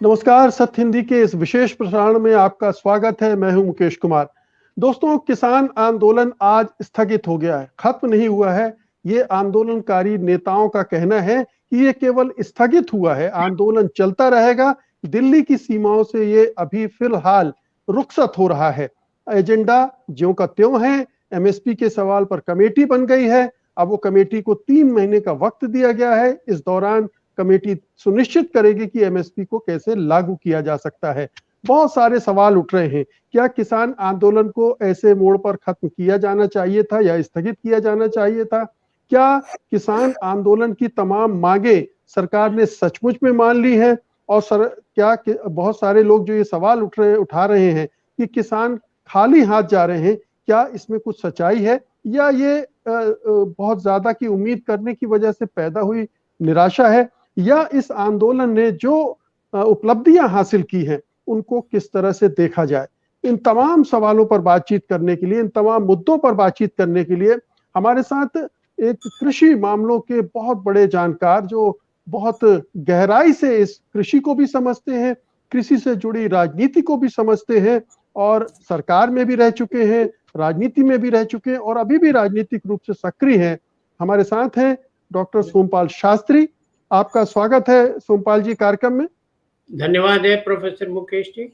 नमस्कार। सत्य हिंदी के इस विशेष प्रसारण में आपका स्वागत है। मैं हूं मुकेश कुमार। दोस्तों, किसान आंदोलन आज स्थगित हो गया है, खत्म नहीं हुआ है। ये आंदोलनकारी नेताओं का कहना है कि ये केवल स्थगित हुआ है, आंदोलन चलता रहेगा। दिल्ली की सीमाओं से ये अभी फिलहाल रुखसत हो रहा है। एजेंडा ज्यों का त्यों है। एमएसपी के सवाल पर कमेटी बन गई है। अब वो कमेटी को 3 महीने का वक्त दिया गया है। इस दौरान कमेटी सुनिश्चित करेगी कि एमएसपी को कैसे लागू किया जा सकता है। बहुत सारे सवाल उठ रहे हैं। क्या किसान आंदोलन को ऐसे मोड़ पर खत्म किया जाना चाहिए था या स्थगित किया जाना चाहिए था? क्या किसान आंदोलन की तमाम मांगे सरकार ने सचमुच में मान ली है? और बहुत सारे लोग जो ये सवाल उठा रहे हैं कि किसान खाली हाथ जा रहे हैं, क्या इसमें कुछ सच्चाई है या ये बहुत ज्यादा की उम्मीद करने की वजह से पैदा हुई निराशा है? या इस आंदोलन ने जो उपलब्धियां हासिल की हैं उनको किस तरह से देखा जाए? इन तमाम सवालों पर बातचीत करने के लिए, इन तमाम मुद्दों पर बातचीत करने के लिए हमारे साथ एक कृषि मामलों के बहुत बड़े जानकार, जो बहुत गहराई से इस कृषि को भी समझते हैं, कृषि से जुड़ी राजनीति को भी समझते हैं और सरकार में भी रह चुके हैं, राजनीति में भी रह चुके हैं और अभी भी राजनीतिक रूप से सक्रिय हैं। हमारे साथ हैं डॉक्टर सोमपाल शास्त्री। आपका स्वागत है सोमपाल जी कार्यक्रम में। धन्यवाद है प्रोफेसर मुकेश जी।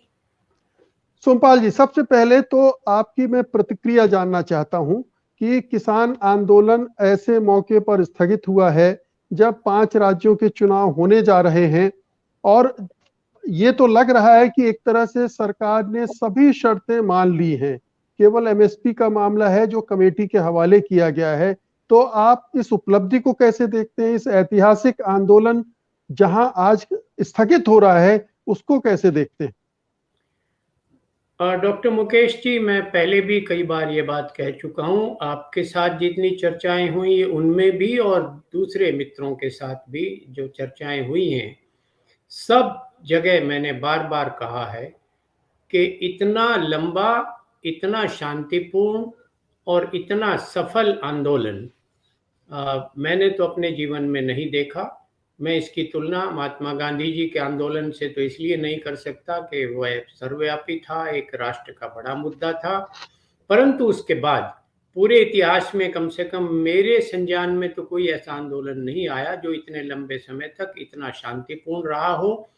सोमपाल जी, सबसे पहले तो आपकी मैं प्रतिक्रिया जानना चाहता हूं कि किसान आंदोलन ऐसे मौके पर स्थगित हुआ है जब 5 राज्यों के चुनाव होने जा रहे हैं और ये तो लग रहा है कि एक तरह से सरकार ने सभी शर्तें मान ली हैं। केवल एमएसपी का मामला है जो कमेटी के हवाले किया गया है। तो आप इस उपलब्धि को कैसे देखते हैं? इस ऐतिहासिक आंदोलन जहां आज स्थगित हो रहा है उसको कैसे देखते हैं? डॉक्टर मुकेश जी, मैं पहले भी कई बार ये बात कह चुका हूँ। आपके साथ जितनी चर्चाएं हुई उनमें भी और दूसरे मित्रों के साथ भी जो चर्चाएं हुई हैं, सब जगह मैंने बार बार कहा है कि इतना लंबा, इतना शांतिपूर्ण और इतना सफल आंदोलन मैंने तो अपने जीवन में नहीं देखा। मैं इसकी तुलना महात्मा गांधी जी के आंदोलन से तो इसलिए नहीं कर सकता कि वह सर्वव्यापी था, एक राष्ट्र का बड़ा मुद्दा था, परंतु उसके बाद पूरे इतिहास में कम से कम मेरे संज्ञान में तो कोई ऐसा आंदोलन नहीं आया जो इतने लंबे समय तक इतना शांतिपूर्ण रहा हो।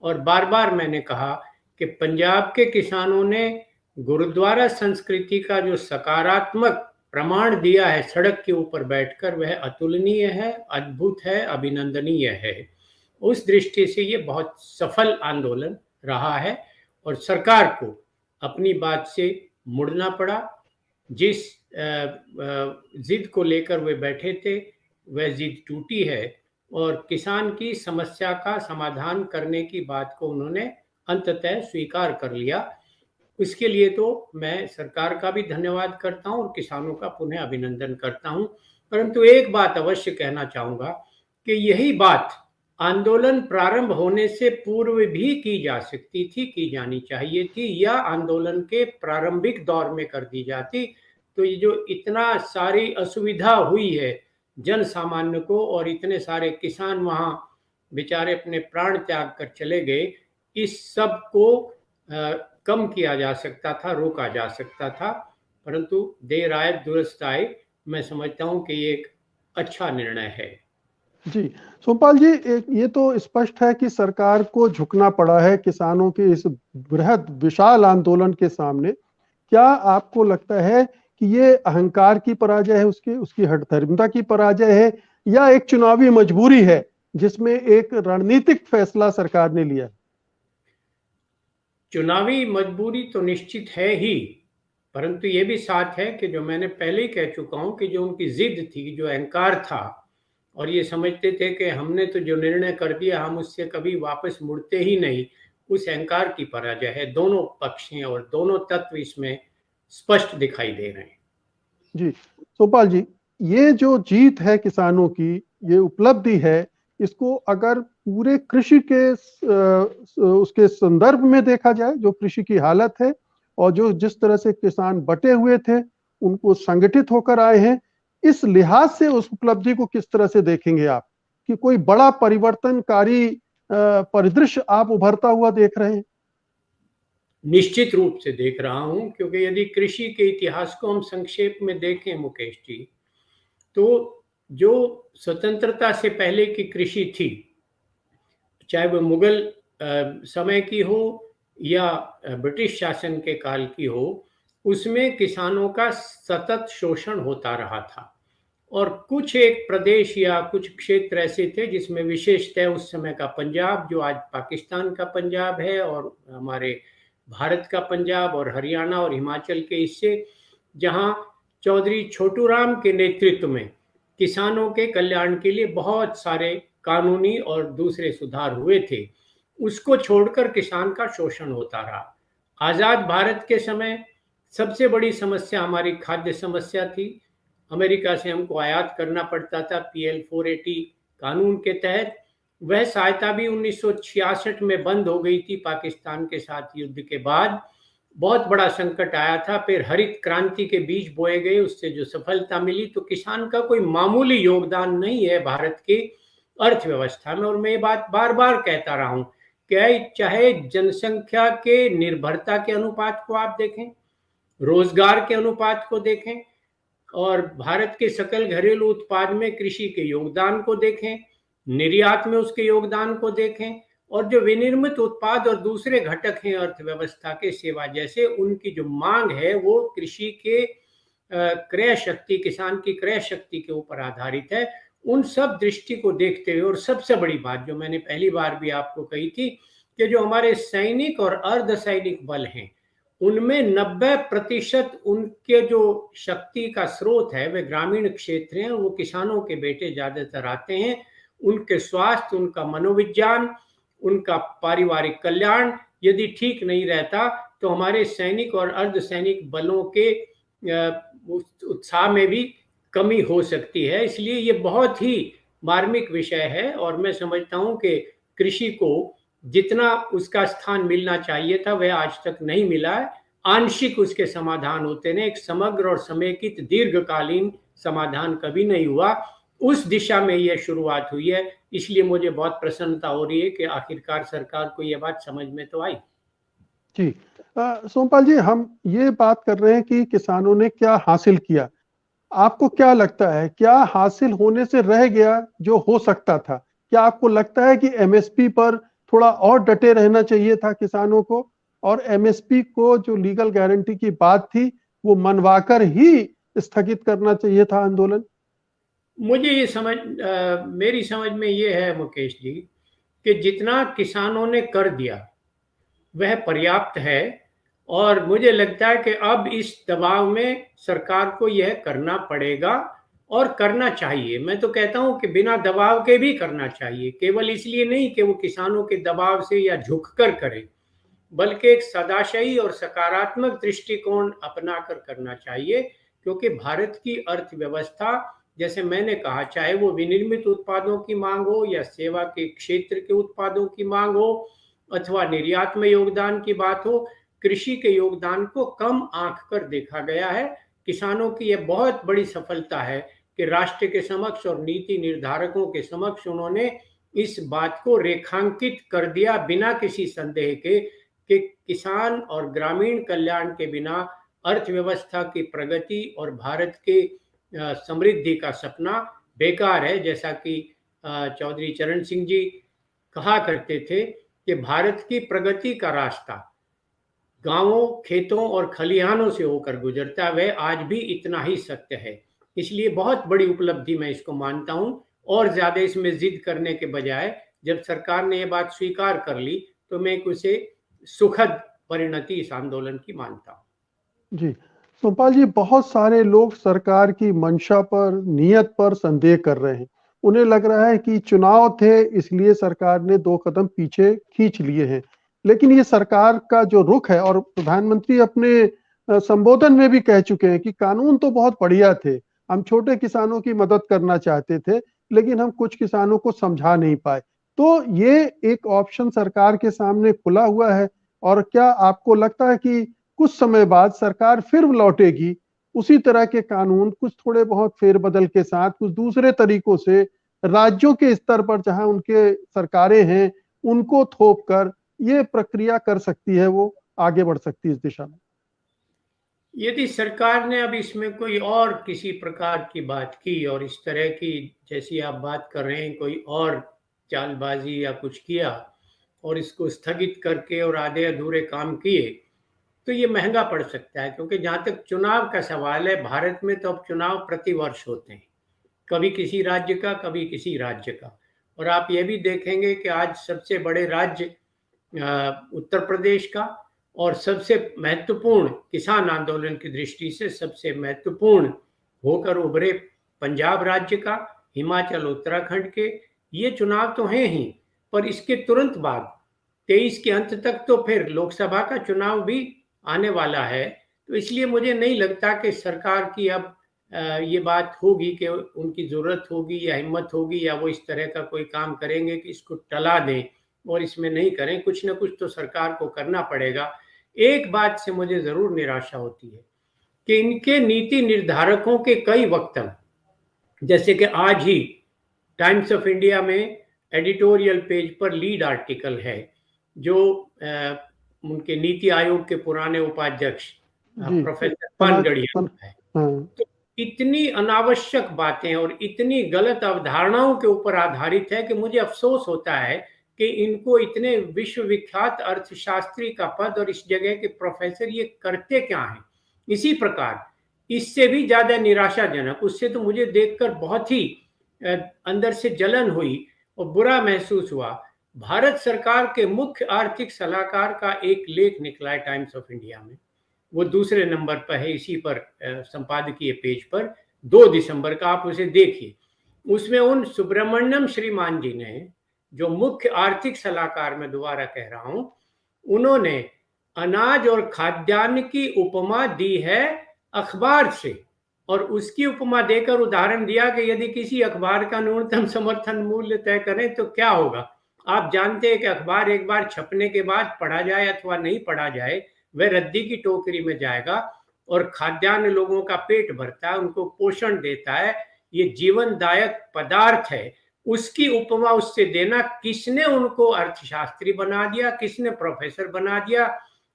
और बार बार मैंने कहा कि पंजाब के किसानों ने गुरुद्वारा संस्कृति का जो सकारात्मक प्रमाण दिया है सड़क के ऊपर बैठकर, वह अतुलनीय है, अद्भुत है, अभिनंदनीय है। उस दृष्टि से ये बहुत सफल आंदोलन रहा है और सरकार को अपनी बात से मुड़ना पड़ा। जिस जिद को लेकर वे बैठे थे वह जिद टूटी है और किसान की समस्या का समाधान करने की बात को उन्होंने अंततः स्वीकार कर लिया। इसके लिए तो मैं सरकार का भी धन्यवाद करता हूं और किसानों का पुनः अभिनंदन करता हूं। परंतु एक बात अवश्य कहना चाहूंगा कि यही बात आंदोलन प्रारंभ होने से पूर्व भी की जा सकती थी, की जानी चाहिए थी, या आंदोलन के प्रारंभिक दौर में कर दी जाती। तो ये जो इतना सारी असुविधा हुई है जन सामान्य को और इतने सारे किसान वहां बेचारे अपने प्राण त्याग कर चले गए, इस सब को कम किया जा सकता था, रोका जा सकता था। परंतु देर आए दुरुस्त आए, मैं समझता हूं कि ये एक अच्छा निर्णय है। जी सोमपाल जी, ये तो स्पष्ट है कि सरकार को झुकना पड़ा है किसानों के इस बृहद विशाल आंदोलन के सामने। क्या आपको लगता है कि ये अहंकार की पराजय है, उसकी हठधर्मिता की पराजय है, या एक चुनावी मजबूरी है जिसमें एक रणनीतिक फैसला सरकार ने लिया? चुनावी मजबूरी तो निश्चित है ही, परंतु ये भी साथ है कि जो मैंने पहले ही कह चुका हूं कि जो उनकी जिद थी, जो अहंकार था, और ये समझते थे कि हमने तो जो निर्णय कर दिया हम उससे कभी वापस मुड़ते ही नहीं, उस अहंकार की पराजय है। दोनों पक्ष हैं और दोनों तत्व इसमें स्पष्ट दिखाई दे रहे हैं। जी सोमपाल जी, ये जो जीत है किसानों की, ये उपलब्धि है, इसको अगर पूरे कृषि के उसके संदर्भ में देखा जाए, जो कृषि की हालत है और जो जिस तरह से किसान बटे हुए थे, उनको संगठित होकर आए हैं, इस लिहाज से उस उपलब्धि को किस तरह से देखेंगे आप कि कोई बड़ा परिवर्तनकारी परिदृश्य आप उभरता हुआ देख रहे हैं? निश्चित रूप से देख रहा हूं, क्योंकि यदि कृषि के इतिहास को हम संक्षेप में देखें मुकेश जी, तो जो स्वतंत्रता से पहले की कृषि थी, चाहे वो मुगल समय की हो या ब्रिटिश शासन के काल की हो, उसमें किसानों का सतत शोषण होता रहा था। और कुछ एक प्रदेश या कुछ क्षेत्र ऐसे थे जिसमें विशेषतः उस समय का पंजाब, जो आज पाकिस्तान का पंजाब है, और हमारे भारत का पंजाब और हरियाणा और हिमाचल के हिस्से, जहां चौधरी छोटू राम के नेतृत्व में किसानों के कल्याण के लिए बहुत सारे कानूनी और दूसरे सुधार हुए थे, उसको छोड़कर किसान का शोषण होता रहा। आज़ाद भारत के समय सबसे बड़ी समस्या हमारी खाद्य समस्या थी। अमेरिका से हमको आयात करना पड़ता था PL 480 कानून के तहत। वह सहायता भी 1966 में बंद हो गई थी पाकिस्तान के साथ युद्ध के बाद। बहुत बड़ा संकट आया था, फिर हरित क्रांति के बीज बोए गए, उससे जो सफलता मिली, तो किसान का कोई मामूली योगदान नहीं है भारत की अर्थव्यवस्था में। और मैं ये बात बार बार कहता रहा हूँ कि चाहे जनसंख्या के निर्भरता के अनुपात को आप देखें, रोजगार के अनुपात को देखें, और भारत के सकल घरेलू उत्पाद में कृषि के योगदान को देखें, निर्यात में उसके योगदान को देखें, और जो विनिर्मित उत्पाद और दूसरे घटक हैं अर्थव्यवस्था के, सेवा जैसे, उनकी जो मांग है वो कृषि के क्रय शक्ति, किसान की क्रय शक्ति के ऊपर आधारित है। उन सब दृष्टि को देखते हुए, और सबसे बड़ी बात जो मैंने पहली बार भी आपको कही थी, कि जो हमारे सैनिक और अर्धसैनिक बल हैं, उनमें 90% उनके जो शक्ति का स्रोत है वे ग्रामीण क्षेत्र हैं, वो किसानों के बेटे ज्यादातर आते हैं। उनके स्वास्थ्य, उनका मनोविज्ञान, उनका पारिवारिक कल्याण यदि ठीक नहीं रहता, तो हमारे सैनिक और अर्धसैनिक बलों के उत्साह में भी कमी हो सकती है। इसलिए ये बहुत ही मार्मिक विषय है, और मैं समझता हूं कि कृषि को जितना उसका स्थान मिलना चाहिए था वह आज तक नहीं मिला है। आंशिक उसके समाधान होते हैं, एक समग्र और समेकित दीर्घकालीन समाधान कभी नहीं हुआ। उस दिशा में यह शुरुआत हुई है, इसलिए मुझे बहुत प्रसन्नता हो रही है कि आखिरकार सरकार को यह बात समझ में तो आई। जी, सोमपाल जी, हम ये बात कर रहे हैं कि किसानों ने क्या हासिल किया। आपको क्या लगता है, क्या हासिल होने से रह गया जो हो सकता था? क्या आपको लगता है कि MSP पर थोड़ा और डटे रहना चाहिए था किसानों को, और MSP को जो लीगल गारंटी की बात थी वो मनवाकर ही स्थगित करना चाहिए था आंदोलन? मुझे ये मेरी समझ में ये है मुकेश जी, कि जितना किसानों ने कर दिया वह पर्याप्त है, और मुझे लगता है कि अब इस दबाव में सरकार को यह करना पड़ेगा और करना चाहिए। मैं तो कहता हूं कि बिना दबाव के भी करना चाहिए, केवल इसलिए नहीं कि वो किसानों के दबाव से या झुककर करे, बल्कि एक सदाशयी और सकारात्मक दृष्टिकोण अपनाकर करना चाहिए। क्योंकि भारत की अर्थव्यवस्था, जैसे मैंने कहा, चाहे वो विनिर्मित उत्पादों की मांग हो या सेवा के क्षेत्र के उत्पादों की मांग हो अथवा निर्यात में योगदान की बात हो, कृषि के योगदान को कम आंक कर देखा गया है। किसानों की यह बहुत बड़ी सफलता है कि राष्ट्र के समक्ष और नीति निर्धारकों के समक्ष उन्होंने इस बात को रेखांकित कर दिया बिना किसी संदेह के कि किसान और ग्रामीण कल्याण के बिना अर्थव्यवस्था की प्रगति और भारत के समृद्धि का सपना बेकार है। जैसा कि चौधरी चरण सिंह जी कहा करते थे कि भारत की प्रगति का रास्ता गांवों, खेतों और खलिहानों से होकर गुजरता है, वह आज भी इतना ही सत्य है। इसलिए बहुत बड़ी उपलब्धि मैं इसको मानता हूं, और ज्यादा इसमें जिद करने के बजाय जब सरकार ने यह बात स्वीकार कर ली तो मैं उसे सुखद परिणति इस आंदोलन की मानता हूं। जी, सोमपाल जी, बहुत सारे लोग सरकार की मंशा पर, नियत पर संदेह कर रहे हैं। उन्हें लग रहा है कि चुनाव थे इसलिए सरकार ने 2 कदम पीछे खींच लिए हैं। लेकिन ये सरकार का जो रुख है, और प्रधानमंत्री अपने संबोधन में भी कह चुके हैं कि कानून तो बहुत बढ़िया थे, हम छोटे किसानों की मदद करना चाहते थे, लेकिन हम कुछ किसानों को समझा नहीं पाए। तो ये एक ऑप्शन सरकार के सामने खुला हुआ है, और क्या आपको लगता है कि कुछ समय बाद सरकार फिर लौटेगी उसी तरह के कानून, कुछ थोड़े बहुत फेरबदल के साथ, कुछ दूसरे तरीकों से, राज्यों के स्तर पर जहां उनके सरकारें हैं उनको थोप कर ये प्रक्रिया कर सकती है, वो आगे बढ़ सकती है इस दिशा में। यदि सरकार ने अब इसमें कोई और किसी प्रकार की बात की और इस तरह की, जैसी आप बात कर रहे हैं, कोई और चालबाजी या कुछ किया और इसको स्थगित करके और आधे अधूरे काम किए, तो ये महंगा पड़ सकता है। क्योंकि जहाँ तक चुनाव का सवाल है, भारत में तो अब चुनाव प्रतिवर्ष होते हैं, कभी किसी राज्य का, कभी किसी राज्य का। और आप ये भी देखेंगे कि आज सबसे बड़े राज्य उत्तर प्रदेश का, और सबसे महत्वपूर्ण किसान आंदोलन की दृष्टि से सबसे महत्वपूर्ण होकर उभरे पंजाब राज्य का, हिमाचल उत्तराखंड के, ये चुनाव तो हैं ही। पर इसके तुरंत बाद 23 के अंत तक तो फिर लोकसभा का चुनाव भी आने वाला है। तो इसलिए मुझे नहीं लगता कि सरकार की अब ये बात होगी कि उनकी ज़रूरत होगी या हिम्मत होगी या वो इस तरह का कोई काम करेंगे कि इसको टला दें और इसमें नहीं करें। कुछ ना कुछ तो सरकार को करना पड़ेगा। एक बात से मुझे ज़रूर निराशा होती है कि इनके नीति निर्धारकों के कई वक्तव्य, जैसे कि आज ही टाइम्स ऑफ इंडिया में एडिटोरियल पेज पर लीड आर्टिकल है जो उनके नीति आयोग के पुराने उपाध्यक्ष प्रोफेसर पानगढ़िया है। तो इतनी अनावश्यक बातें और इतनी गलत अवधारणाओं के ऊपर आधारित है कि मुझे अफसोस होता है कि इनको इतने विश्वविख्यात अर्थशास्त्री का पद और इस जगह के प्रोफेसर ये करते क्या हैं। इसी प्रकार इससे भी ज्यादा निराशाजनक, उससे तो मुझे देखकर बहुत ही अंदर से जलन हुई और बुरा महसूस हुआ। भारत सरकार के मुख्य आर्थिक सलाहकार का एक लेख निकला है टाइम्स ऑफ इंडिया में, वो दूसरे नंबर पर है, इसी पर संपादकीय पेज पर, 2 दिसंबर का, आप उसे देखिए। उसमें उन सुब्रमण्यम श्रीमान जी ने, जो मुख्य आर्थिक सलाहकार, मैं दोबारा कह रहा हूं, उन्होंने अनाज और खाद्यान्न की उपमा दी है अखबार से, और उसकी उपमा देकर उदाहरण दिया कि यदि किसी अखबार का न्यूनतम समर्थन मूल्य तय करें तो क्या होगा। आप जानते हैं कि अखबार एक बार छपने के बाद पढ़ा जाए अथवा नहीं पढ़ा जाए, वह रद्दी की टोकरी में जाएगा। और खाद्यान्न लोगों का पेट भरता है, उनको पोषण देता है, ये जीवनदायक पदार्थ है। उसकी उपमा उससे देना, किसने उनको अर्थशास्त्री बना दिया, किसने प्रोफेसर बना दिया।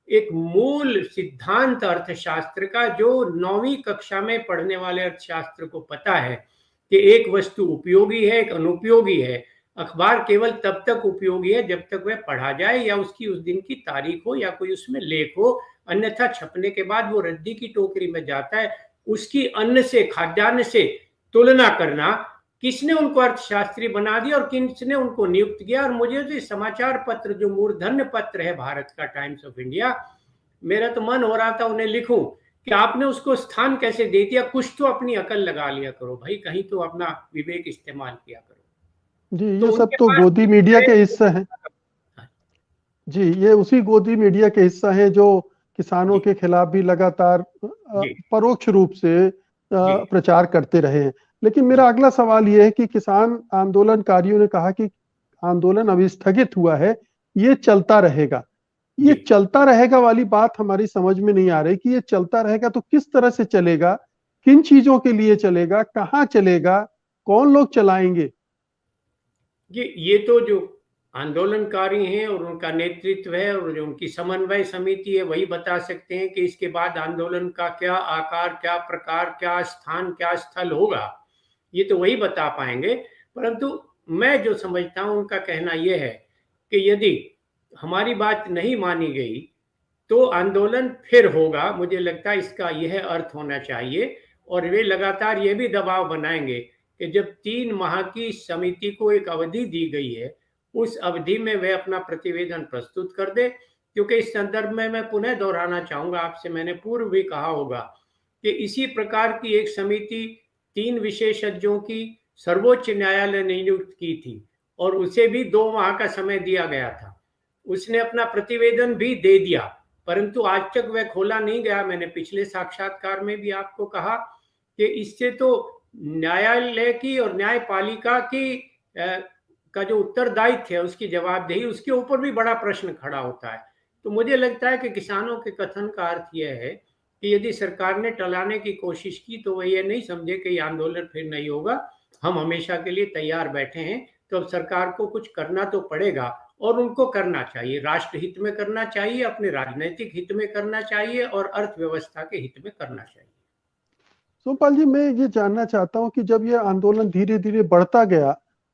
एक मूल सिद्धांत अर्थशास्त्र का, जो 9वीं कक्षा में पढ़ने वाले अर्थशास्त्र को पता है कि एक वस्तु उपयोगी है, एक अनुपयोगी है। अखबार केवल तब तक उपयोगी है जब तक वह पढ़ा जाए या उसकी उस दिन की तारीख हो या कोई उसमें लेख हो, अन्यथा छपने के बाद वो रद्दी की टोकरी में जाता है। उसकी अन्न से, खाद्यान्न से तुलना करना, किसने उनको अर्थशास्त्री बना दिया और किसने उनको नियुक्त किया। और मुझे तो समाचार पत्र, जो मूर्धन्य पत्र है भारत का, टाइम्स ऑफ इंडिया, मेरा तो मन हो रहा था उन्हें लिखूं कि आपने उसको स्थान कैसे दे दिया। कुछ तो अपनी अकल लगा लिया करो भाई, कहीं तो अपना विवेक इस्तेमाल किया करो। जी, ये सब तो गोदी मीडिया के हिस्से हैं। जी, ये उसी गोदी मीडिया के हिस्सा हैं जो किसानों के खिलाफ भी लगातार परोक्ष रूप से प्रचार करते रहे हैं। लेकिन मेरा अगला सवाल ये है कि किसान आंदोलनकारियों ने कहा कि आंदोलन अभी स्थगित हुआ है, ये चलता रहेगा। ये चलता रहेगा वाली बात हमारी समझ में नहीं आ रही कि ये चलता रहेगा तो किस तरह से चलेगा, किन चीजों के लिए चलेगा, कहाँ चलेगा, कौन लोग चलाएंगे। ये तो जो आंदोलनकारी हैं और उनका नेतृत्व है और जो उनकी समन्वय समिति है, वही बता सकते हैं कि इसके बाद आंदोलन का क्या आकार, क्या प्रकार, क्या स्थान, क्या स्थल होगा। ये तो वही बता पाएंगे। परंतु मैं जो समझता हूं, उनका कहना यह है कि यदि हमारी बात नहीं मानी गई तो आंदोलन फिर होगा। मुझे लगता है इसका यह अर्थ होना चाहिए। और वे लगातार ये भी दबाव बनाएंगे कि जब 3 माह की समिति को एक अवधि दी गई है, उस अवधि में वे अपना प्रतिवेदन प्रस्तुत कर दे। क्योंकि इस संदर्भ में मैं पुनः दोहराना चाहूंगा आपसे, मैंने पूर्व भी कहा होगा कि इसी प्रकार की एक समिति 3 विशेषज्ञों की सर्वोच्च न्यायालय ने नियुक्त की थी और उसे भी 2 माह का समय दिया गया था। उसने अपना प्रतिवेदन भी दे दिया, परंतु आज तक वह खोला नहीं गया। मैंने पिछले साक्षात्कार में भी आपको कहा कि इससे तो न्यायालय की और न्यायपालिका की का जो उत्तरदायित्व है, उसकी जवाबदेही, उसके ऊपर भी बड़ा प्रश्न खड़ा होता है। तो मुझे लगता है कि किसानों के कथन का अर्थ यह है कि यदि सरकार ने टलाने की कोशिश की तो वह ये नहीं समझे कि आंदोलन फिर नहीं होगा, हम हमेशा के लिए तैयार बैठे हैं। तो अब सरकार को कुछ करना तो पड़ेगा और उनको करना चाहिए, राष्ट्र हित में करना चाहिए, अपने राजनीतिक हित में करना चाहिए और अर्थव्यवस्था के हित में करना चाहिए। सोमपाल जी, मैं ये जानना चाहता हूँ कि जब ये आंदोलन धीरे धीरे बढ़ता गया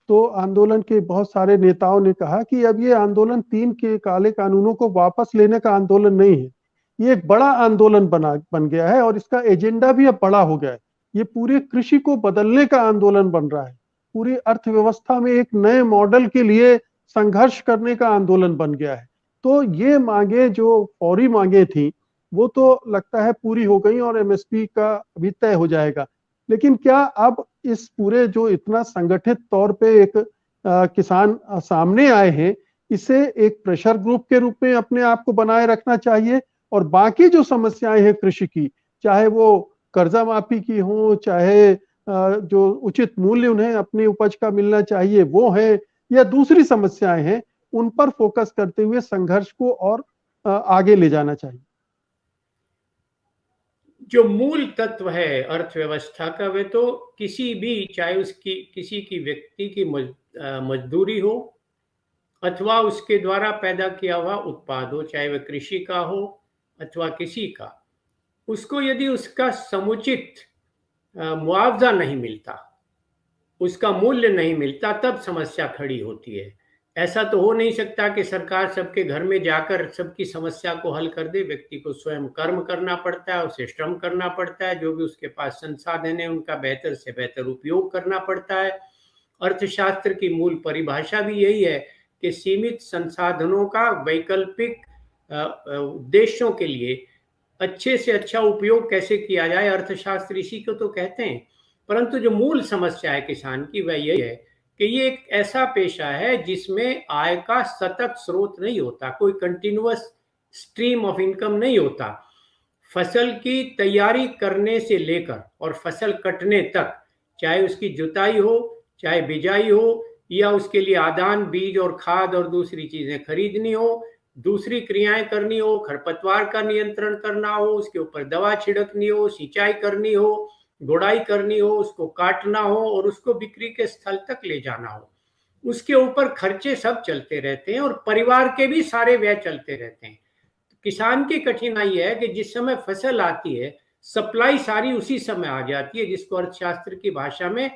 तो आंदोलन के बहुत सारे नेताओं ने कहा कि अब ये आंदोलन 3 के काले कानूनों को वापस लेने का आंदोलन नहीं है, ये एक बड़ा आंदोलन बन गया है और इसका एजेंडा भी अब बड़ा हो गया है। ये पूरे कृषि को बदलने का आंदोलन बन रहा है, पूरी अर्थव्यवस्था में एक नए मॉडल के लिए संघर्ष करने का आंदोलन बन गया है। तो ये मांगे जो फौरी मांगे थी वो तो लगता है पूरी हो गई और एमएसपी का अभी तय हो जाएगा। लेकिन क्या अब इस पूरे जो इतना संगठित तौर पे एक किसान सामने आए हैं, इसे एक प्रेशर ग्रुप के रूप में अपने आप को बनाए रखना चाहिए और बाकी जो समस्याएं हैं कृषि की, चाहे वो कर्जा माफी की हो, चाहे जो उचित मूल्य उन्हें अपनी उपज का मिलना चाहिए वो है, या दूसरी समस्याएं हैं, उन पर फोकस करते हुए संघर्ष को और आगे ले जाना चाहिए। जो मूल तत्व है अर्थव्यवस्था का, वे तो किसी भी, चाहे उसकी किसी की व्यक्ति की मजदूरी हो अथवा उसके द्वारा पैदा किया हुआ उत्पाद हो, चाहे वह कृषि का हो अथवा किसी का, उसको यदि उसका समुचित मुआवजा नहीं मिलता, उसका मूल्य नहीं मिलता, तब समस्या खड़ी होती है। ऐसा तो हो नहीं सकता कि सरकार सबके घर में जाकर सबकी समस्या को हल कर दे। व्यक्ति को स्वयं कर्म करना पड़ता है, उसे श्रम करना पड़ता है, जो भी उसके पास संसाधन है उनका बेहतर से बेहतर उपयोग करना पड़ता है। अर्थशास्त्र की मूल परिभाषा भी यही है कि सीमित संसाधनों का वैकल्पिक उद्देश्यों के लिए अच्छे से अच्छा उपयोग कैसे किया जाए, अर्थशास्त्र इसी को तो कहते हैं। परंतु जो मूल समस्या है किसान की वह यही है कि ये एक ऐसा पेशा है जिसमें आय का सतत स्रोत नहीं होता, कोई कंटिन्यूअस स्ट्रीम ऑफ इनकम नहीं होता। फसल की तैयारी करने से लेकर और फसल कटने तक, चाहे उसकी जुताई हो, चाहे बिजाई हो, या उसके लिए आदान, बीज और खाद और दूसरी चीजें खरीदनी हो, दूसरी क्रियाएं करनी हो, खरपतवार का नियंत्रण करना हो, उसके ऊपर दवा छिड़कनी हो, सिंचाई करनी हो, गुड़ाई करनी हो, उसको काटना हो और उसको बिक्री के स्थल तक ले जाना हो, उसके ऊपर खर्चे सब चलते रहते हैं और परिवार के भी सारे व्यय चलते रहते हैं। किसान की कठिनाई है कि जिस समय फसल आती है, सप्लाई सारी उसी समय आ जाती है, जिसको अर्थशास्त्र की भाषा में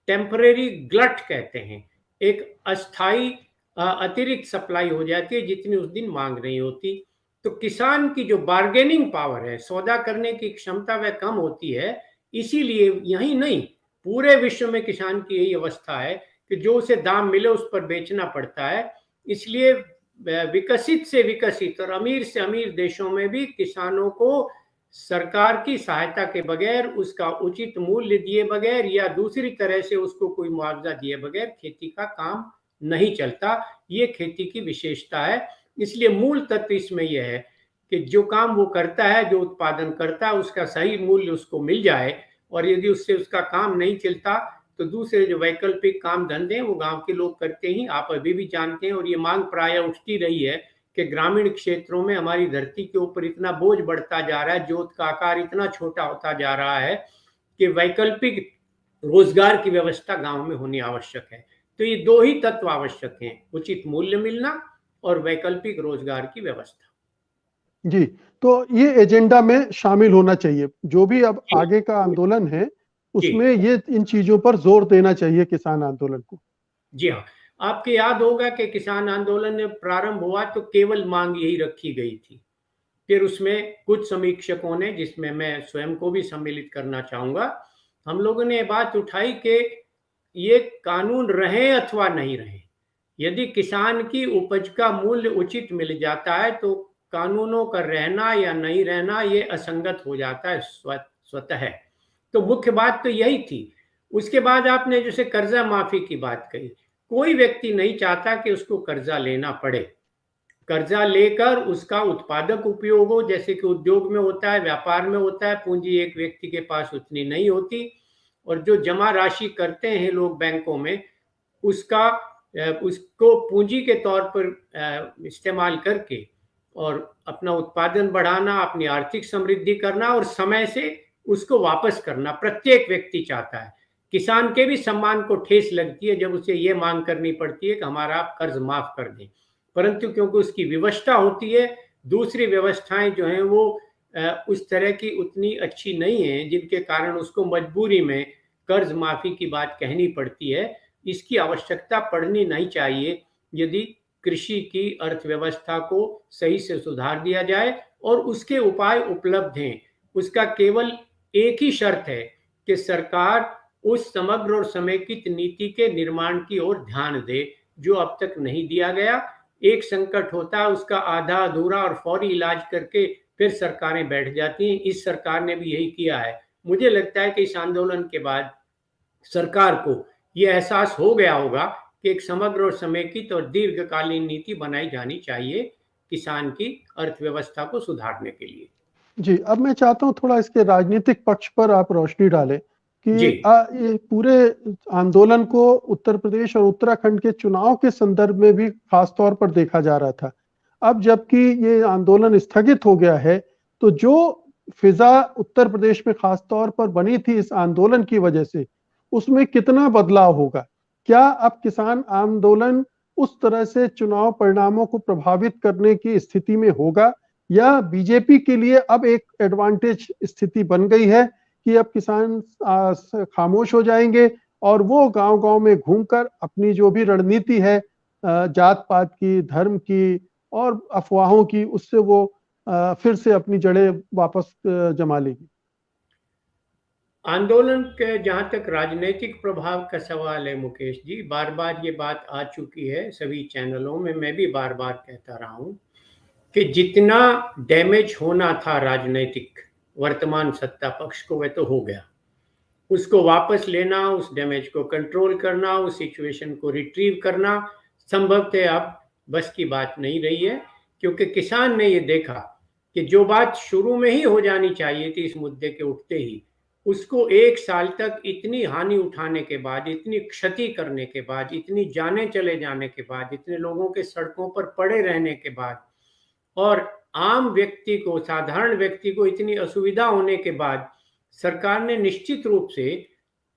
टेम्परेरी ग्लट कहते हैं। एक अस्थाई अतिरिक्त सप्लाई हो जाती है जितनी उस दिन मांग नहीं होती। तो किसान की जो बार्गेनिंग पावर है, सौदा करने की क्षमता, वह कम होती है। इसीलिए यही नहीं, पूरे विश्व में किसान की यही अवस्था है कि जो उसे दाम मिले उस पर बेचना पड़ता है। इसलिए विकसित से विकसित और अमीर से अमीर देशों में भी किसानों को सरकार की सहायता के बगैर, उसका उचित मूल्य दिए बगैर या दूसरी तरह से उसको कोई मुआवजा दिए बगैर खेती का काम नहीं चलता। ये खेती की विशेषता है। इसलिए मूल तत्व इसमें यह है कि जो काम वो करता है, जो उत्पादन करता है, उसका सही मूल्य उसको मिल जाए, और यदि उससे उसका काम नहीं चलता तो दूसरे जो वैकल्पिक काम धंधे हैं वो गांव के लोग करते ही, आप अभी भी जानते हैं। और ये मांग प्राय उठती रही है कि ग्रामीण क्षेत्रों में हमारी धरती के ऊपर इतना बोझ बढ़ता जा रहा है, जोत का आकार इतना छोटा होता जा रहा है कि वैकल्पिक रोजगार की व्यवस्था गांव में होनी आवश्यक है। तो ये दो ही तत्व आवश्यक हैं, उचित मूल्य मिलना और वैकल्पिक रोजगार की व्यवस्था। जी, तो ये एजेंडा में शामिल होना चाहिए, जो भी अब आगे का आंदोलन है उसमें ये इन चीजों पर जोर देना चाहिए किसान आंदोलन को। जी हाँ, आपको याद होगा कि किसान आंदोलन प्रारंभ हुआ तो केवल मांग यही रखी गई थी। फिर उसमें कुछ समीक्षकों ने, जिसमें मैं स्वयं को भी सम्मिलित करना चाहूंगा, हम लोगों ने बात उठाई कि ये कानून रहे अथवा नहीं रहे, यदि किसान की उपज का मूल्य उचित मिल जाता है तो कानूनों का रहना या नहीं रहना ये असंगत हो जाता है स्वतः। तो मुख्य बात तो यही थी। उसके बाद आपने जैसे कर्जा माफी की बात कही, कोई व्यक्ति नहीं चाहता कि उसको कर्जा लेना पड़े। कर्जा लेकर उसका उत्पादक उपयोग हो, जैसे कि उद्योग में होता है, व्यापार में होता है, पूंजी एक व्यक्ति के पास उतनी नहीं होती, और जो जमा राशि करते हैं लोग बैंकों में, उसको पूंजी के तौर पर इस्तेमाल करके और अपना उत्पादन बढ़ाना, अपनी आर्थिक समृद्धि करना और समय से उसको वापस करना प्रत्येक व्यक्ति चाहता है। किसान के भी सम्मान को ठेस लगती है जब उसे ये मांग करनी पड़ती है कि हमारा आप कर्ज माफ कर दें। परंतु क्योंकि उसकी विवशता होती है, दूसरी व्यवस्थाएं जो हैं वो उस तरह की उतनी अच्छी नहीं है, जिनके कारण उसको मजबूरी में कर्ज माफी की बात कहनी पड़ती है। इसकी आवश्यकता पड़नी नहीं चाहिए यदि कृषि की अर्थव्यवस्था को सही से सुधार दिया जाए और उसके उपाय उपलब्ध हैं। उसका केवल एक ही शर्त है कि सरकार उस समग्र और समेकित नीति के निर्माण की ओर ध्यान दे, जो अब तक नहीं दिया गया। एक संकट होता है, उसका आधा अधूरा और फौरी इलाज करके फिर सरकारें बैठ जाती हैं। इस सरकार ने भी यही किया है। मुझे लगता है कि इस आंदोलन के बाद सरकार को यह एहसास हो गया होगा कि एक समग्र और समेकित और दीर्घकालीन नीति बनाई जानी चाहिए किसान की अर्थव्यवस्था को सुधारने के लिए। जी, अब मैं चाहता हूँ थोड़ा इसके राजनीतिक पक्ष पर आप रोशनी डालें कि ये पूरे आंदोलन को उत्तर प्रदेश और उत्तराखंड के चुनाव के संदर्भ में भी खास तौर पर देखा जा रहा था। अब जबकि ये आंदोलन स्थगित हो गया है, तो जो फिजा उत्तर प्रदेश में खास तौर पर बनी थी इस आंदोलन की वजह से, उसमें कितना बदलाव होगा? क्या अब किसान आंदोलन उस तरह से चुनाव परिणामों को प्रभावित करने की स्थिति में होगा, या बीजेपी के लिए अब एक एडवांटेज स्थिति बन गई है कि अब किसान खामोश हो जाएंगे और वो गांव-गांव में घूमकर अपनी जो भी रणनीति है जात पात की, धर्म की और अफवाहों की, उससे वो फिर से अपनी जड़ें वापस जमा लेगी? आंदोलन के जहां तक राजनीतिक प्रभाव का सवाल है मुकेश जी, बार बार ये बात आ चुकी है सभी चैनलों में, मैं भी बार बार कहता रहा हूं कि जितना डैमेज होना था राजनीतिक वर्तमान सत्ता पक्ष को, वह तो हो गया। उसको वापस लेना, उस डैमेज को कंट्रोल करना, उस सिचुएशन को रिट्रीव करना संभवतः अब बस की बात नहीं रही है, क्योंकि किसान ने ये देखा कि जो बात शुरू में ही हो जानी चाहिए थी इस मुद्दे के उठते ही, उसको 1 साल तक इतनी हानि उठाने के बाद, इतनी क्षति करने के बाद, इतनी जाने चले जाने के बाद, इतने लोगों के सड़कों पर पड़े रहने के बाद और आम व्यक्ति को, साधारण व्यक्ति को इतनी असुविधा होने के बाद सरकार ने निश्चित रूप से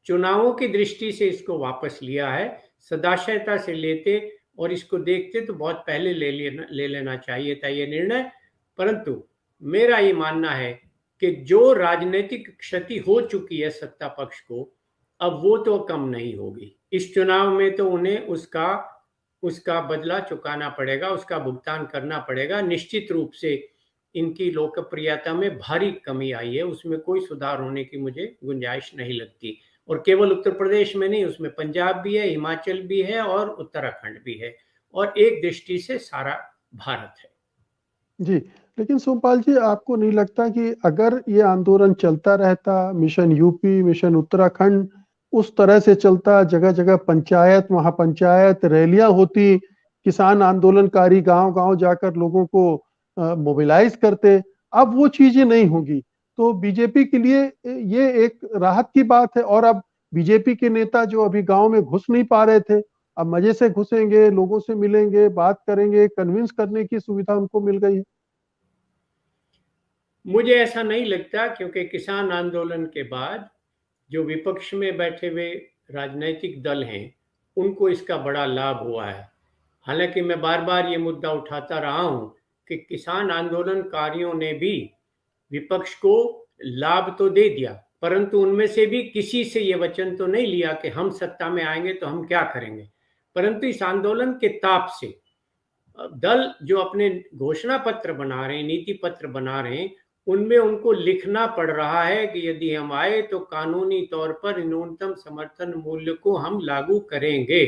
चुनावों की दृष्टि से इसको वापस लिया है। सदाशयता से लेते और इसको देखते तो बहुत पहले ले लेना चाहिए था ये निर्णय। परंतु मेरा ये मानना है कि जो राजनीतिक क्षति हो चुकी है सत्ता पक्ष को, अब वो तो कम नहीं होगी। इस चुनाव में तो उन्हें उसका बदला चुकाना पड़ेगा, उसका भुगतान करना पड़ेगा। निश्चित रूप से इनकी लोकप्रियता में भारी कमी आई है, उसमें कोई सुधार होने की मुझे गुंजाइश नहीं लगती। और केवल उत्तर प्रदेश में नहीं, उसमें पंजाब भी है, हिमाचल भी है और उत्तराखंड भी है, और एक दृष्टि से सारा भारत है। जी, लेकिन सोमपाल जी, आपको नहीं लगता कि अगर ये आंदोलन चलता रहता, मिशन यूपी, मिशन उत्तराखंड उस तरह से चलता, जगह-जगह पंचायत, महापंचायत, रैलियां होती, किसान आंदोलनकारी गांव-गांव जाकर लोगों को मोबिलाइज करते, अब वो चीजें नहीं होगी, तो बीजेपी के लिए ये एक राहत की बात है। और अब बीजेपी के नेता जो अभी गांव में घुस नहीं पा रहे थे, अब मजे से घुसेंगे, लोगों से मिलेंगे, बात करेंगे, कन्विंस करने की सुविधा उनको मिल गई है। मुझे ऐसा नहीं लगता, क्योंकि किसान आंदोलन के बाद जो विपक्ष में बैठे हुए राजनीतिक दल हैं, उनको इसका बड़ा लाभ हुआ है। हालांकि मैं बार बार ये मुद्दा उठाता रहा हूं कि किसान आंदोलनकारियों ने भी विपक्ष को लाभ तो दे दिया, परंतु उनमें से भी किसी से ये वचन तो नहीं लिया कि हम सत्ता में आएंगे तो हम क्या करेंगे। परंतु इस आंदोलन के ताप से दल जो अपने घोषणा पत्र बना रहे हैं, नीति पत्र बना रहे हैं, उनमें उनको लिखना पड़ रहा है कि यदि हम आए तो कानूनी तौर पर न्यूनतम समर्थन मूल्य को हम लागू करेंगे।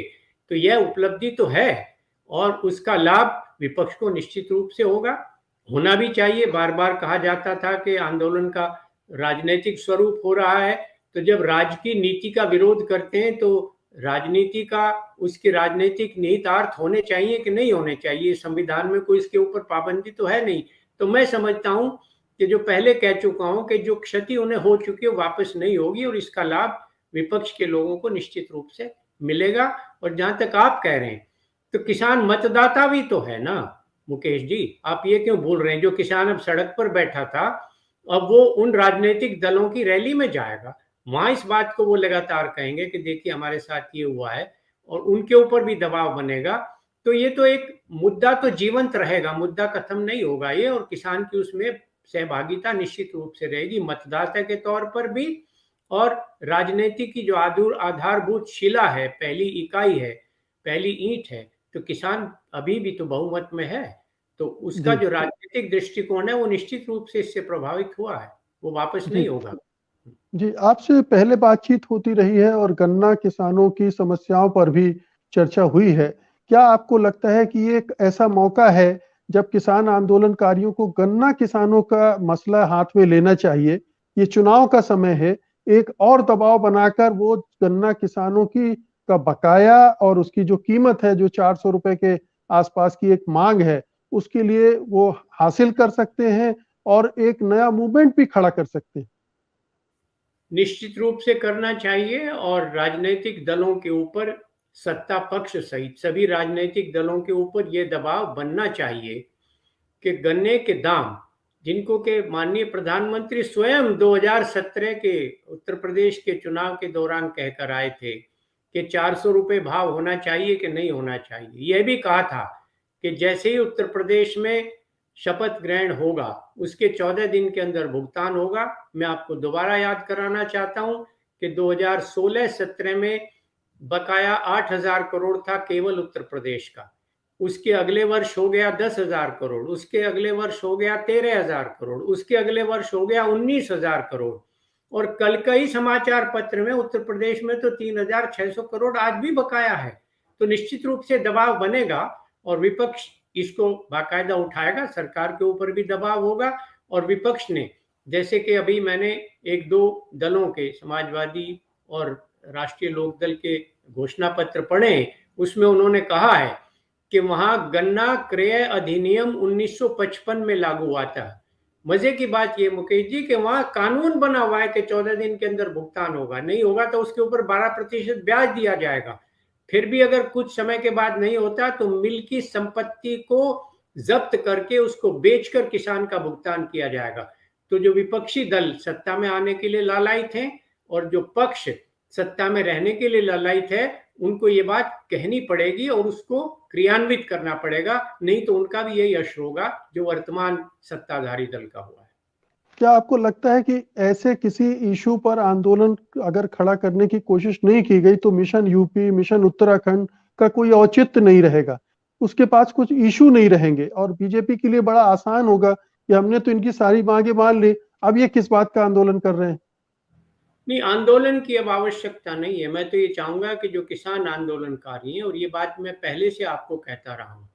तो यह उपलब्धि तो है और उसका लाभ विपक्ष को निश्चित रूप से होगा, होना भी चाहिए। बार बार कहा जाता था कि आंदोलन का राजनीतिक स्वरूप हो रहा है, तो जब राज्य की नीति का विरोध करते हैं तो राजनीति का, उसके राजनीतिक निहितार्थ होने चाहिए कि नहीं होने चाहिए। संविधान में कोई इसके ऊपर पाबंदी तो है नहीं। तो मैं समझता हूं कि जो पहले कह चुका हूं कि जो क्षति उन्हें हो चुकी है वापस नहीं होगी, और इसका लाभ विपक्ष के लोगों को निश्चित रूप से मिलेगा। और जहां तक आप कह रहे हैं, तो किसान मतदाता भी तो है ना मुकेश जी, आप ये क्यों भूल रहे हैं? जो किसान अब सड़क पर बैठा था, अब वो उन राजनीतिक दलों की रैली में जाएगा, वहां इस बात को वो लगातार कहेंगे कि देखिए हमारे साथ ये हुआ है, और उनके ऊपर भी दबाव बनेगा। तो ये तो एक मुद्दा तो जीवंत रहेगा, मुद्दा खत्म नहीं होगा ये, और किसान की उसमें सहभागिता निश्चित रूप से रहेगी, मतदाता के तौर पर भी, और राजनीति की जो आधारभूत शिला है, पहली इकाई है, पहली ईंट है, तो किसान अभी भी तो बहुमत में है। तो उसका जी जो राजनीतिक दृष्टिकोण है वो निश्चित रूप से इससे प्रभावित हुआ है, वो वापस जी नहीं होगा। जी, आपसे पहले बातचीत होती रही है और गन्ना किसानों की समस्याओं पर भी चर्चा हुई है। क्या आपको लगता है कि ये एक ऐसा मौका है जब किसान आंदोलनकारियों को गन्ना किसानों का मसला हाथ में लेना चाहिए? ये चुनाव का समय है, एक और दबाव बनाकर वो गन्ना किसानों की का बकाया और उसकी जो कीमत है, जो 400 रुपए के आसपास की एक मांग है, उसके लिए वो हासिल कर सकते हैं और एक नया मूवमेंट भी खड़ा कर सकते हैं। निश्चित रूप से करना चाहिए, और राजनीतिक दलों के ऊपर, सत्ता पक्ष सहित सभी राजनीतिक दलों के ऊपर यह दबाव बनना चाहिए कि गन्ने के दाम, जिनको के माननीय प्रधानमंत्री स्वयं 2017 के उत्तर प्रदेश के चुनाव के दौरान कहकर आए थे कि 400 रुपये भाव होना चाहिए कि नहीं होना चाहिए। यह भी कहा था कि जैसे ही उत्तर प्रदेश में शपथ ग्रहण होगा उसके 14 दिन के अंदर भुगतान होगा। मैं आपको दोबारा याद कराना चाहता हूं कि 2016-17 में बकाया 8,000 करोड़ था केवल उत्तर प्रदेश का, उसके अगले वर्ष हो गया 10,000 करोड़, उसके अगले वर्ष हो गया 13,000 करोड़, उसके अगले वर्ष हो गया 19,000 करोड़, और कल का ही समाचार पत्र में उत्तर प्रदेश में तो 3,600 करोड़ आज भी बकाया है। तो निश्चित रूप से दबाव बनेगा, और विपक्ष इसको बाकायदा उठाएगा, सरकार के ऊपर भी दबाव होगा। और विपक्ष ने, जैसे कि अभी मैंने एक दो दलों के, समाजवादी और राष्ट्रीय लोकदल के घोषणा पत्र पढ़े, उसमें उन्होंने कहा है कि वहां गन्ना क्रय अधिनियम 1955 में लागू हुआ था। मजे की बात ये मुकेश जी कि वहां कानून बना हुआ है कि 14 दिन के अंदर भुगतान होगा, नहीं होगा तो उसके ऊपर 12% ब्याज दिया जाएगा। फिर भी अगर कुछ समय के बाद नहीं होता तो मिल की संपत्ति को जब्त करके उसको बेचकर किसान का भुगतान किया जाएगा। तो जो विपक्षी दल सत्ता में आने के लिए लालायित हैं और जो पक्ष सत्ता में रहने के लिए लालायित है, उनको ये बात कहनी पड़ेगी और उसको क्रियान्वित करना पड़ेगा, नहीं तो उनका भी यही यश होगा जो वर्तमान सत्ताधारी दल का हुआ है। क्या आपको लगता है कि ऐसे किसी इशू पर आंदोलन अगर खड़ा करने की कोशिश नहीं की गई तो मिशन यूपी, मिशन उत्तराखंड का कोई औचित्य नहीं रहेगा, उसके पास कुछ इशू नहीं रहेंगे और बीजेपी के लिए बड़ा आसान होगा कि हमने तो इनकी सारी मांगे मान ली, अब ये किस बात का आंदोलन कर रहे हैं? नहीं, आंदोलन की अब आवश्यकता नहीं है। मैं तो ये चाहूंगा कि जो किसान आंदोलनकारी हैं, और ये बात मैं पहले से आपको कहता रहा हूं,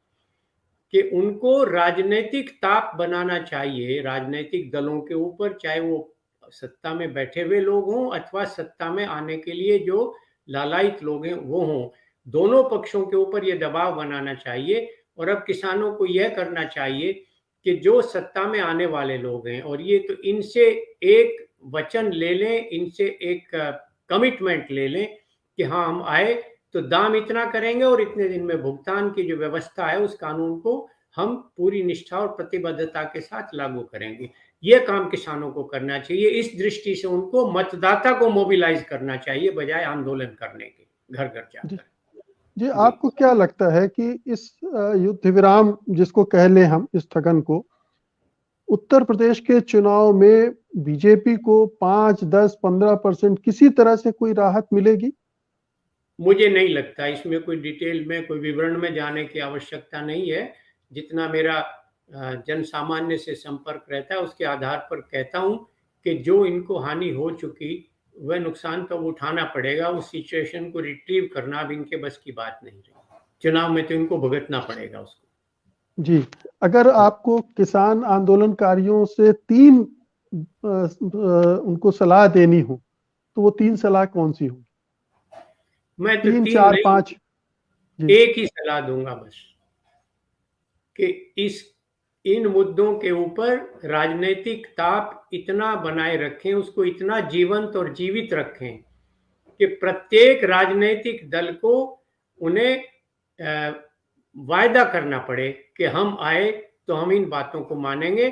कि उनको राजनीतिक ताप बनाना चाहिए राजनीतिक दलों के ऊपर, चाहे वो सत्ता में बैठे हुए लोग हों अथवा सत्ता में आने के लिए जो लालायित लोग हैं वो हों। दोनों पक्षों के ऊपर ये दबाव बनाना चाहिए, और अब किसानों को यह करना चाहिए कि जो सत्ता में आने वाले लोग हैं, और ये तो इनसे एक वचन ले लें, इनसे एक कमिटमेंट ले लें कि हाँ हम आए तो दाम इतना करेंगे और इतने दिन में भुगतान की जो व्यवस्था है उस कानून को हम पूरी निष्ठा और प्रतिबद्धता के साथ लागू करेंगे। ये काम किसानों को करना चाहिए। इस दृष्टि से उनको मतदाता को मोबिलाइज करना चाहिए बजाय आंदोलन करने के, घर घर जी जाकर। जी, जी, आपको क्या लगता है कि इस युद्ध विराम जिसको कह लें हम, इस स्थगन को, उत्तर प्रदेश के चुनाव में बीजेपी को 5, 10, 15% किसी तरह से कोई राहत मिलेगी? मुझे नहीं लगता इसमें कोई डिटेल में, कोई विवरण में जाने की आवश्यकता नहीं है। जितना मेरा जन सामान्य से संपर्क रहता है उसके आधार पर कहता हूं कि जो इनको हानि हो चुकी वह नुकसान तो उठाना पड़ेगा। उस सिचुएशन को रिट्रीव करना अब इनके बस की बात नहीं रही। चुनाव में तो इनको भुगतना पड़ेगा उसको। जी, अगर आपको किसान आंदोलनकारियों से 3 उनको सलाह देनी हो, तो वो 3 सलाह कौन-सी होगी? मैं तो 3, तीन 4, नहीं, 5? जी, एक ही सलाह दूंगा बस, कि इस इन मुद्दों के ऊपर राजनीतिक ताप इतना बनाए रखें, उसको इतना जीवंत और जीवित रखें कि प्रत्येक राजनीतिक दल को उन्हें वायदा करना पड़े कि हम आए तो हम इन बातों को मानेंगे।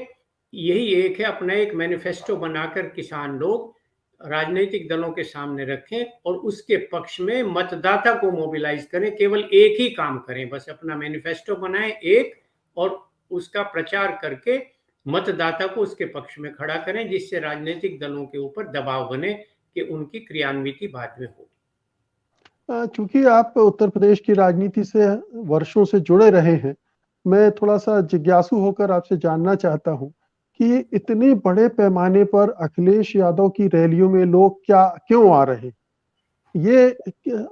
यही एक है, अपना एक मैनिफेस्टो बनाकर किसान लोग राजनीतिक दलों के सामने रखें और उसके पक्ष में मतदाता को मोबिलाइज करें। केवल एक ही काम करें, बस अपना मैनिफेस्टो बनाएं एक, और उसका प्रचार करके मतदाता को उसके पक्ष में खड़ा करें, जिससे राजनीतिक दलों के ऊपर दबाव बने कि उनकी क्रियान्विति बाद में हो। चूंकि आप उत्तर प्रदेश की राजनीति से वर्षों से जुड़े रहे हैं, मैं थोड़ा सा जिज्ञासु होकर आपसे जानना चाहता हूं कि इतने बड़े पैमाने पर अखिलेश यादव की रैलियों में लोग क्यों आ रहे हैं?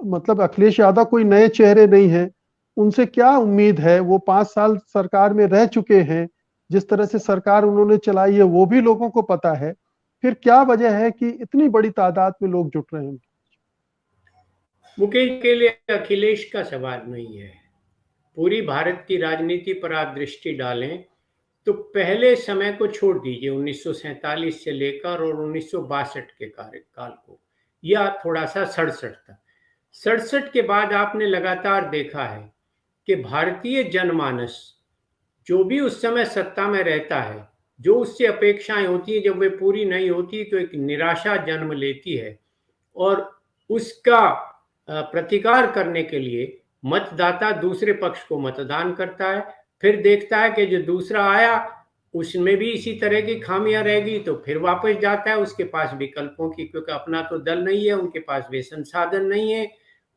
मतलब अखिलेश यादव कोई नए चेहरे नहीं है, उनसे क्या उम्मीद है? वो 5 साल सरकार में रह चुके हैं, जिस तरह से सरकार उन्होंने चलाई है वो भी लोगों को पता है। फिर क्या वजह है कि इतनी बड़ी तादाद में लोग जुट रहे हैं? मुकेश के लिए अखिलेश का सवाल नहीं है। पूरी भारत की राजनीति पर आप दृष्टि डालें तो पहले समय को छोड़ दीजिए, 1947 से लेकर और 1962 के कार्यकाल को, या थोड़ा सा 67 तक। 67 के बाद आपने लगातार देखा है कि भारतीय जनमानस जो भी उस समय सत्ता में रहता है, जो उससे अपेक्षाएं होती है, जब वे पूरी नहीं होती तो एक निराशा जन्म लेती है, और उसका प्रतिकार करने के लिए मतदाता दूसरे पक्ष को मतदान करता है। फिर देखता है कि जो दूसरा आया उसमें भी इसी तरह की खामियां रहेगी, तो फिर वापस जाता है उसके पास विकल्पों की, क्योंकि अपना तो दल नहीं है, उनके पास वे संसाधन नहीं है।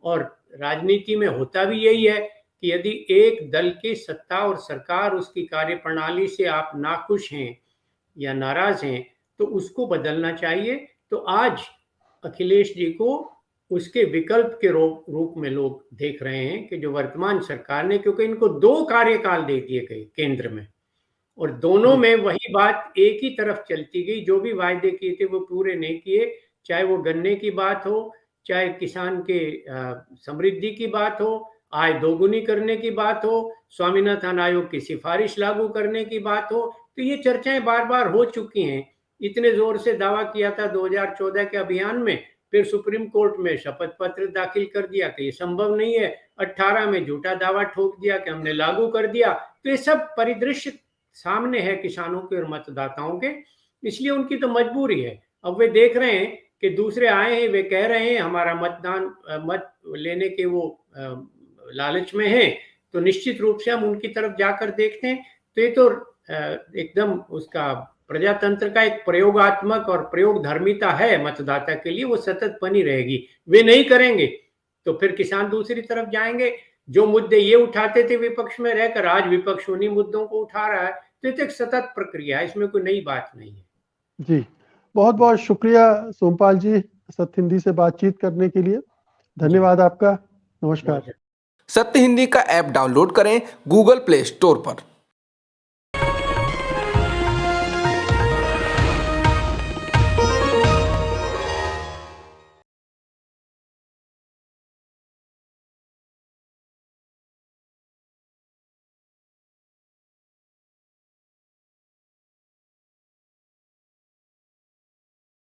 और राजनीति में होता भी यही है कि यदि एक दल की सत्ता और सरकार, उसकी कार्यप्रणाली से आप नाखुश हैं या नाराज हैं तो उसको बदलना चाहिए। तो आज अखिलेश जी को उसके विकल्प के रूप में लोग देख रहे हैं कि जो वर्तमान सरकार ने, क्योंकि इनको 2 कार्यकाल दे दिए गए केंद्र में, और दोनों में वही बात एक ही तरफ चलती गई, जो भी वायदे किए थे वो पूरे नहीं किए, चाहे वो गन्ने की बात हो, चाहे किसान के समृद्धि की बात हो, आय दोगुनी करने की बात हो, स्वामीनाथन आयोग की सिफारिश लागू करने की बात हो। तो ये चर्चाएं बार बार हो चुकी हैं। इतने जोर से दावा किया था 2014 के अभियान में, फिर सुप्रीम कोर्ट में शपथ पत्र दाखिल कर दिया कि ये संभव नहीं है, 18 में झूठा दावा ठोक दिया कि हमने लागू कर दिया। तो ये सब परिदृश्य सामने है किसानों के और मतदाताओं के, इसलिए उनकी तो मजबूरी है। अब वे देख रहे हैं कि दूसरे आए हैं, वे कह रहे हैं हमारा मत लेने के वो लालच में हैं, तो निश्चित रूप से हम उनकी तरफ जाकर देखते हैं। तो ये तो एकदम उसका प्रजातंत्र का एक प्रयोगात्मक और प्रयोग धर्मिता है मतदाता के लिए, वो सतत बनी रहेगी। वे नहीं करेंगे तो फिर किसान दूसरी तरफ जाएंगे। जो मुद्दे ये उठाते थे विपक्ष में रहकर, आज विपक्ष उन्हीं मुद्दों को उठा रहा है। तो ये तो एक सतत प्रक्रिया है, इसमें कोई नई बात नहीं है। जी, बहुत बहुत शुक्रिया सोमपाल जी, सत्य हिंदी से बातचीत करने के लिए। धन्यवाद आपका। नमस्कार। सत्य हिंदी का ऐप डाउनलोड करें गूगल प्ले स्टोर पर।